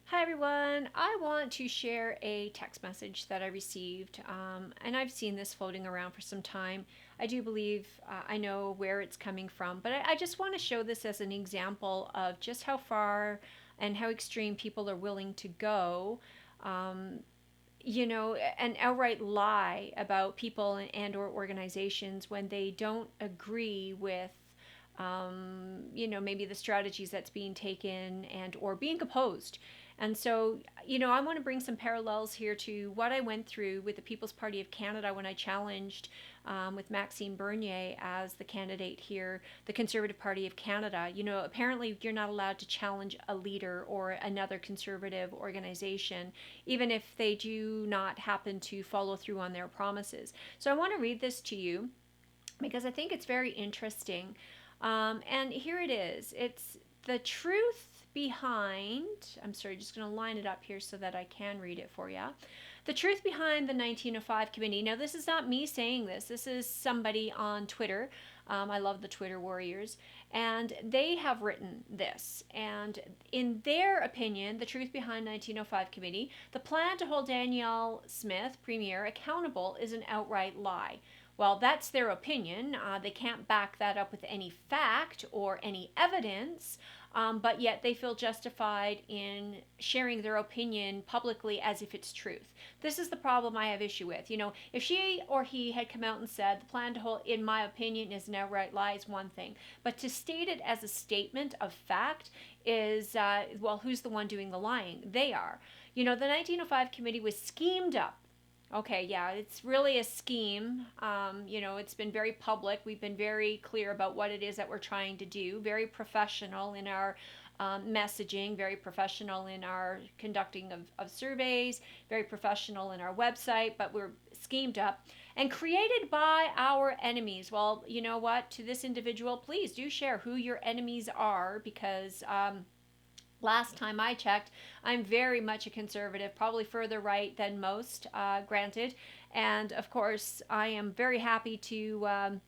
Hi everyone. I want to share a text message that I received, and I've seen this floating around for some time. I do believe I know where it's coming from, but I just want to show this as an example of just how far and how extreme people are willing to go. Um, an outright lie about people and or organizations when they don't agree with maybe the strategies that's being taken and or being opposed. And so, I want to bring some parallels here to what I went through with the People's Party of Canada when I challenged with Maxime Bernier as the candidate here, the Conservative Party of Canada. Apparently you're not allowed to challenge a leader or another conservative organization, even if they do not happen to follow through on their promises. So I want to read this to you because I think it's very interesting. And here it is. It's the truth behind, I'm sorry, just going to line it up here so that I can read it for you. The truth behind the 1905 committee. Now, this is not me saying this. This is somebody on Twitter. I love the Twitter warriors. And they have written this. And in their opinion, the truth behind 1905 committee, the plan to hold Danielle Smith, Premier, accountable is an outright lie. Well, that's their opinion. They can't back that up with any fact or any evidence, but yet they feel justified in sharing their opinion publicly as if it's truth. This is the problem I have issue with. If she or he had come out and said the plan to hold, in my opinion, is an outright lie is one thing, but to state it as a statement of fact is, well, who's the one doing the lying? They are. The 1905 committee was schemed up. Okay, yeah, it's really a scheme. It's been very public. We've been very clear about what it is that we're trying to do, very professional in our messaging, very professional in our conducting of surveys, very professional in our website, but we're schemed up and created by our enemies. Well, you know what? To this individual, please do share who your enemies are because. Last time I checked, I'm very much a conservative, probably further right than most, granted. And of course, I am very happy to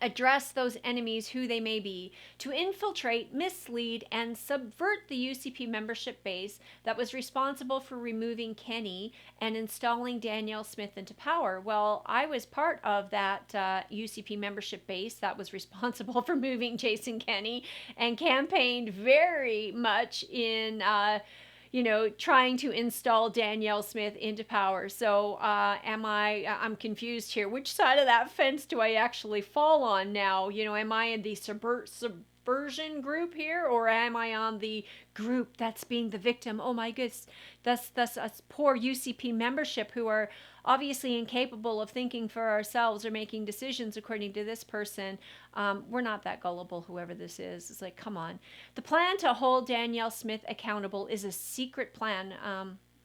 address those enemies, who they may be, to infiltrate, mislead, and subvert the UCP membership base that was responsible for removing Kenny and installing Danielle Smith into power. Well, I was part of that UCP membership base that was responsible for moving Jason Kenney and campaigned very much in trying to install Danielle Smith into power. So I'm confused here. Which side of that fence do I actually fall on now? Am I in the subversion group here, or am I on the group that's being the victim? Oh my goodness, that's us poor UCP membership who are obviously incapable of thinking for ourselves or making decisions according to this person. We're not that gullible, whoever this is. It's like, come on. The plan to hold Danielle Smith accountable is a secret plan.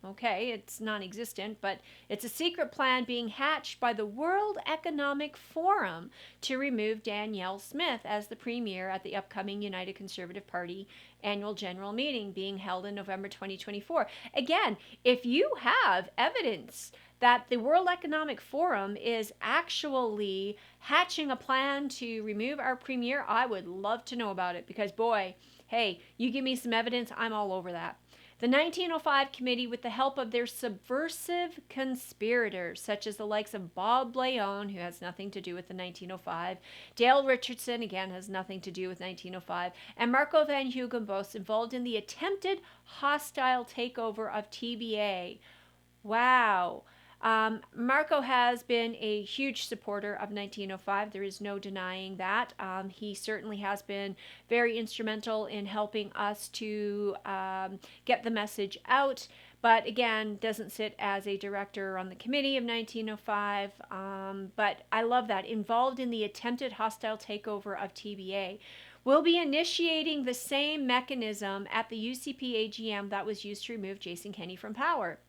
Okay, it's non-existent, but it's a secret plan being hatched by the World Economic Forum to remove Danielle Smith as the premier at the upcoming United Conservative Party annual general meeting being held in November 2024. Again, if you have evidence that the World Economic Forum is actually hatching a plan to remove our premier, I would love to know about it because, boy, hey, you give me some evidence, I'm all over that. The 1905 committee, with the help of their subversive conspirators, such as the likes of Bob Laone, who has nothing to do with the 1905, Dale Richardson, again, has nothing to do with 1905, and Marco van Hugenbos, involved in the attempted hostile takeover of TBA. Wow. Marco has been a huge supporter of 1905. There is no denying that. He certainly has been very instrumental in helping us to get the message out. But again, doesn't sit as a director on the committee of 1905. But I love that. Involved in the attempted hostile takeover of TBA. We'll be initiating the same mechanism at the UCP AGM that was used to remove Jason Kenney from power.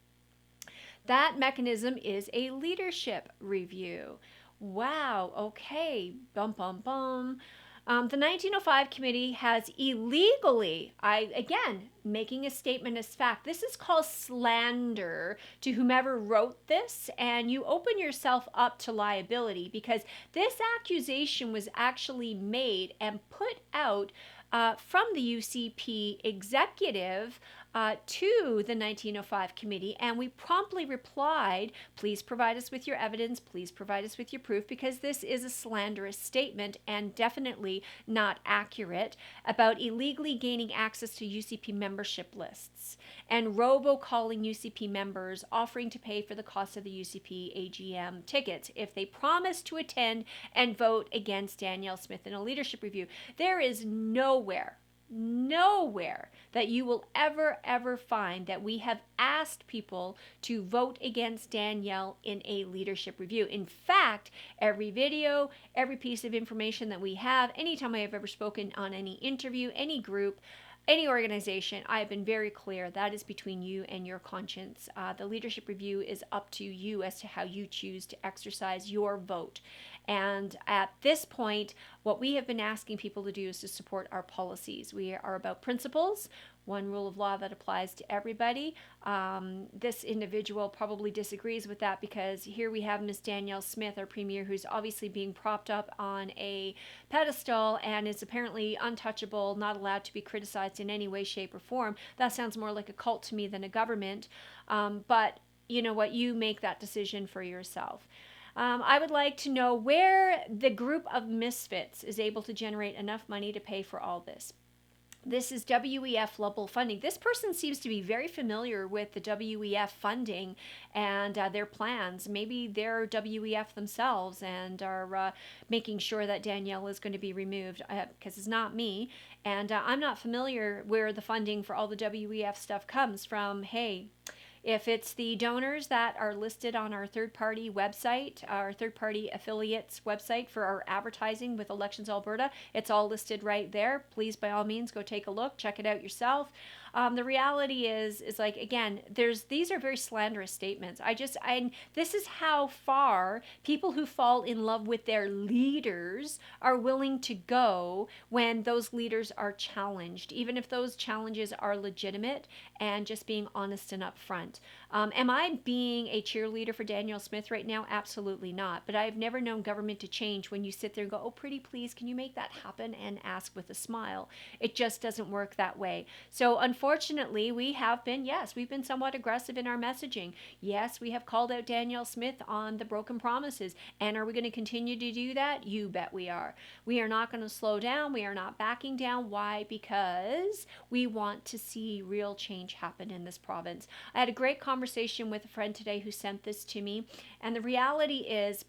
That mechanism is a leadership review. Wow, okay, bum, bum, bum. The 1905 committee has illegally, again, making a statement as fact. This is called slander to whomever wrote this, and you open yourself up to liability because this accusation was actually made and put out from the UCP executive to the 1905 committee, and we promptly replied, please provide us with your evidence, please provide us with your proof, because this is a slanderous statement and definitely not accurate about illegally gaining access to UCP membership lists and robocalling UCP members offering to pay for the cost of the UCP AGM tickets if they promise to attend and vote against Danielle Smith in a leadership review. There is nowhere that you will ever find that we have asked people to vote against Danielle in a leadership review. In fact, every video, every piece of information that we have, anytime I have ever spoken on any interview, any group, any organization, I have been very clear that is between you and your conscience. The leadership review is up to you as to how you choose to exercise your vote. And at this point, what we have been asking people to do is to support our policies. We are about principles, one rule of law that applies to everybody. This individual probably disagrees with that because here we have Miss Danielle Smith, our premier, who's obviously being propped up on a pedestal and is apparently untouchable, not allowed to be criticized in any way, shape, or form. That sounds more like a cult to me than a government. But you know what? You make that decision for yourself. I would like to know where the group of misfits is able to generate enough money to pay for all this. This is WEF level funding. This person seems to be very familiar with the WEF funding and their plans. Maybe they're WEF themselves and are making sure that Danielle is going to be removed because it's not me. And I'm not familiar where the funding for all the WEF stuff comes from. Hey, if it's the donors that are listed on our third-party website, our third-party affiliates website for our advertising with Elections Alberta, it's all listed right there. Please, by all means, go take a look, check it out yourself. The reality is like, again, these are very slanderous statements. This is how far people who fall in love with their leaders are willing to go when those leaders are challenged, even if those challenges are legitimate and just being honest and upfront. Am I being a cheerleader for Danielle Smith right now? Absolutely not. But I've never known government to change when you sit there and go, oh, pretty please, can you make that happen? And ask with a smile. It just doesn't work that way. So unfortunately, we've been somewhat aggressive in our messaging. Yes, we have called out Danielle Smith on the broken promises. And are we going to continue to do that? You bet we are. We are not going to slow down. We are not backing down. Why? Because we want to see real change happen in this province. I had a great conversation with a friend today who sent this to me, and the reality is,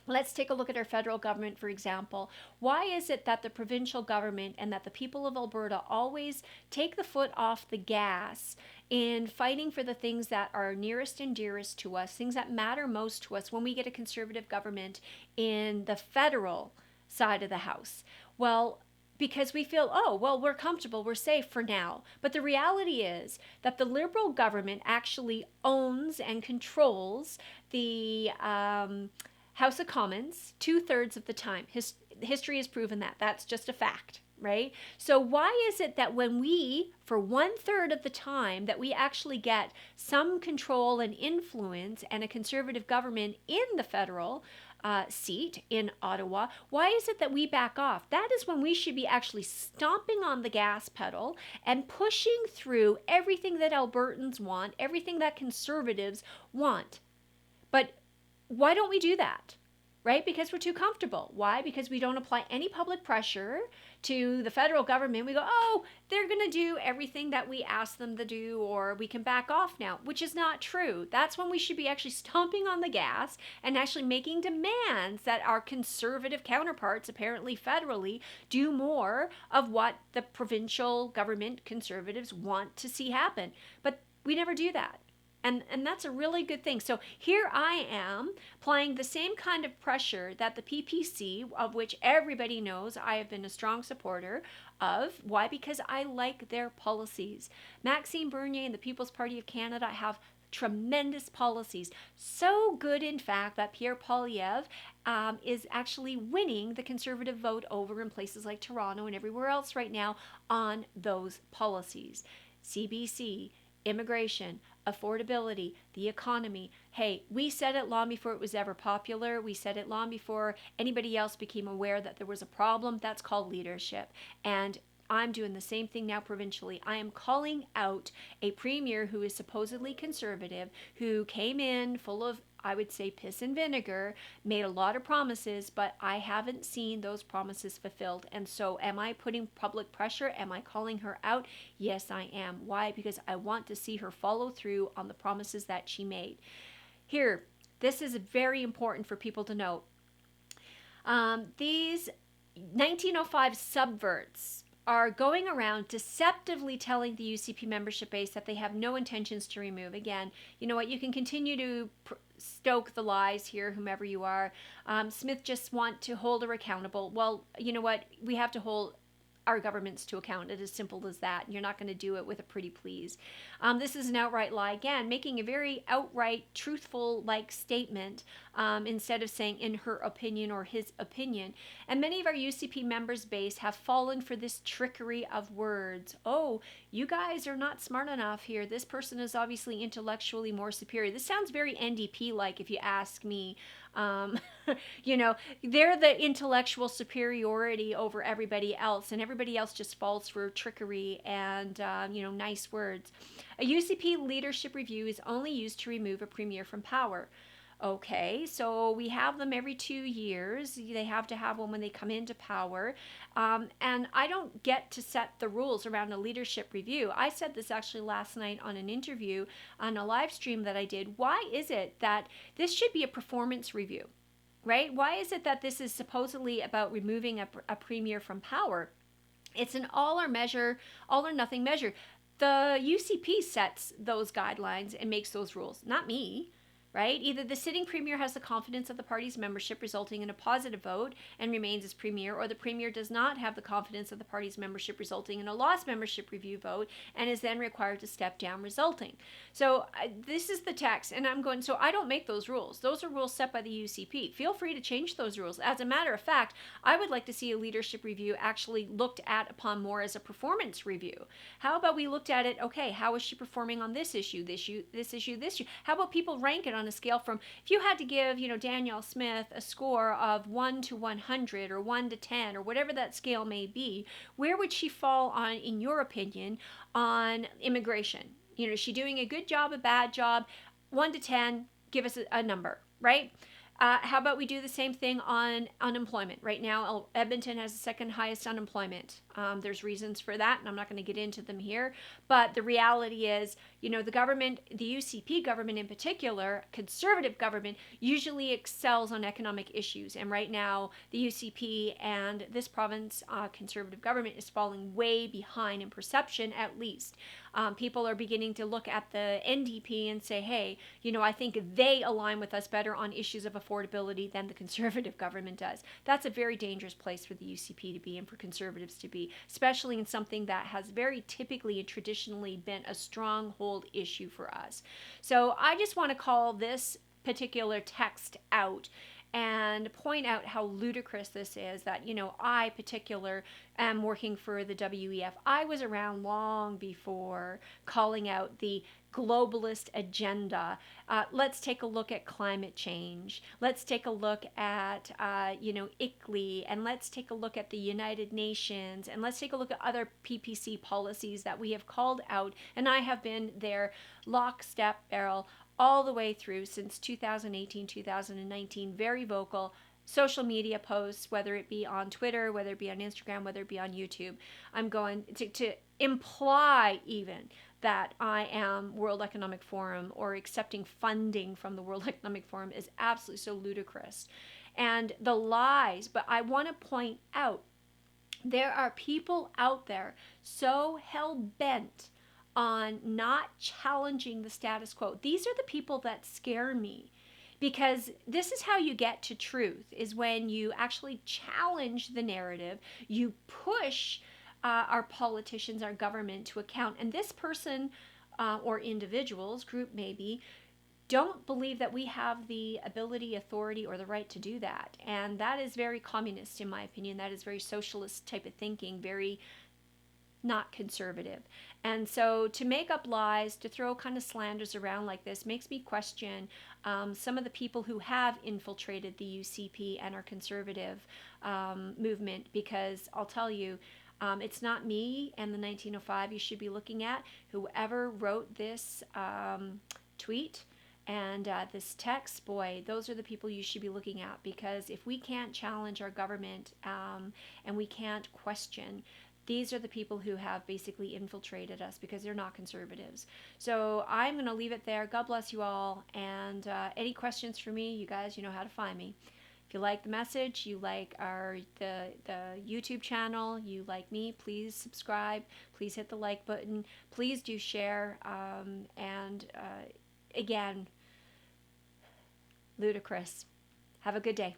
let's take a look at our federal government, for example. Why is it that the provincial government and that the people of Alberta always take the foot off the gas in fighting for the things that are nearest and dearest to us, things that matter most to us when we get a Conservative government in the federal side of the house? Well, because we feel, oh, well, we're comfortable, we're safe for now. But the reality is that the Liberal government actually owns and controls the House of Commons 2/3 of the time. History has proven that. That's just a fact, right? So why is it that when we, for 1/3 of the time, that we actually get some control and influence and a Conservative government in the federal seat in Ottawa, why is it that we back off? That is when we should be actually stomping on the gas pedal and pushing through everything that Albertans want, everything that Conservatives want. But why don't we do that? Right? Because we're too comfortable. Why? Because we don't apply any public pressure to the federal government. We go, oh, they're going to do everything that we ask them to do, or we can back off now, which is not true. That's when we should be actually stomping on the gas and actually making demands that our Conservative counterparts, apparently federally, do more of what the provincial government Conservatives want to see happen. But we never do that. And that's a really good thing. So here I am applying the same kind of pressure that the PPC, of which everybody knows I have been a strong supporter of. Why? Because I like their policies. Maxime Bernier and the People's Party of Canada have tremendous policies. So good, in fact, that Pierre Poilievre is actually winning the Conservative vote over in places like Toronto and everywhere else right now on those policies. CBC, immigration, affordability, the economy. Hey, we said it long before it was ever popular. We said it long before anybody else became aware that there was a problem. That's called leadership. And I'm doing the same thing now provincially. I am calling out a premier who is supposedly conservative, who came in full of, I would say, piss and vinegar, made a lot of promises, but I haven't seen those promises fulfilled. And so am I putting public pressure? Am I calling her out? Yes, I am. Why? Because I want to see her follow through on the promises that she made. Here, this is very important for people to know. These 1905 subverts are going around deceptively telling the UCP membership base that they have no intentions to remove. Again, you know what? You can continue to stoke the lies here, whomever you are. Smith just want to hold her accountable. Well, you know what? We have to hold our governments to account. It is simple as that. You're not going to do it with a pretty please. This is an outright lie, again, making a very outright, truthful like statement instead of saying in her opinion or his opinion. And many of our UCP members base have fallen for this trickery of words. Oh, you guys are not smart enough here. This person is obviously intellectually more superior. This sounds very NDP-like if you ask me. You know, they're the intellectual superiority over everybody else, and everybody else just falls for trickery and, you know, nice words. A UCP leadership review is only used to remove a premier from power. Okay, so we have them every 2 years. They have to have one when they come into power. And I don't get to set the rules around a leadership review. I said this actually last night on an interview on a live stream that I did. Why is it that this should be a performance review, right? Why is it that this is supposedly about removing a premier from power? It's an all or nothing measure. The UCP sets those guidelines and makes those rules, not me. Right? Either the sitting premier has the confidence of the party's membership resulting in a positive vote and remains as premier, or the premier does not have the confidence of the party's membership resulting in a lost membership review vote and is then required to step down resulting. So this is the text, and I'm going, so I don't make those rules. Those are rules set by the UCP. Feel free to change those rules. As a matter of fact, I would like to see a leadership review actually looked at upon more as a performance review. How about we looked at it, okay, how is she performing on this issue, this issue, this issue, this issue? How about people rank it on a scale from, if you had to give, you know, Danielle Smith a score of 1 to 100 or 1 to 10 or whatever that scale may be, where would she fall on, in your opinion, on immigration? You know, is she doing a good job, a bad job? 1 to 10, give us a number, right? How about we do the same thing on unemployment? Right now, Edmonton has the second highest unemployment. There's reasons for that, and I'm not going to get into them here. But the reality is, you know, the government, the UCP government in particular, conservative government, usually excels on economic issues. And right now, the UCP and this province conservative government is falling way behind in perception, at least. People are beginning to look at the NDP and say, hey, you know, I think they align with us better on issues of affordability than the conservative government does. That's a very dangerous place for the UCP to be and for conservatives to be, especially in something that has very typically and traditionally been a stronghold issue for us. So I just want to call this particular text out and point out how ludicrous this is, that, you know, I particular am working for the WEF. I was around long before calling out the globalist agenda. Let's take a look at climate change. Let's take a look at, you know, ICLEI, and let's take a look at the United Nations, and let's take a look at other PPC policies that we have called out, and I have been there lockstep barrel all the way through since 2018, 2019, very vocal. Social media posts, whether it be on Twitter, whether it be on Instagram, whether it be on YouTube. I'm going to imply even that I am World Economic Forum or accepting funding from the World Economic Forum is absolutely so ludicrous. And the lies, but I want to point out, there are people out there so hell-bent on not challenging the status quo. These are the people that scare me, because this is how you get to truth, is when you actually challenge the narrative, you push our politicians, our government to account. And this person or individuals, group maybe, don't believe that we have the ability, authority, or the right to do that. And that is very communist, in my opinion. That is very socialist type of thinking, very not conservative. And so to make up lies, to throw kind of slanders around like this, makes me question some of the people who have infiltrated the UCP and our conservative movement, because I'll tell you, It's not me and the 1905 you should be looking at. Whoever wrote this tweet and this text, boy, those are the people you should be looking at, because if we can't challenge our government and we can't question, these are the people who have basically infiltrated us because they're not conservatives. So I'm going to leave it there. God bless you all. And any questions for me, you guys, you know how to find me. If you like the message, you like the YouTube channel, you like me, please subscribe. Please hit the like button. Please do share. And again, ludicrous. Have a good day.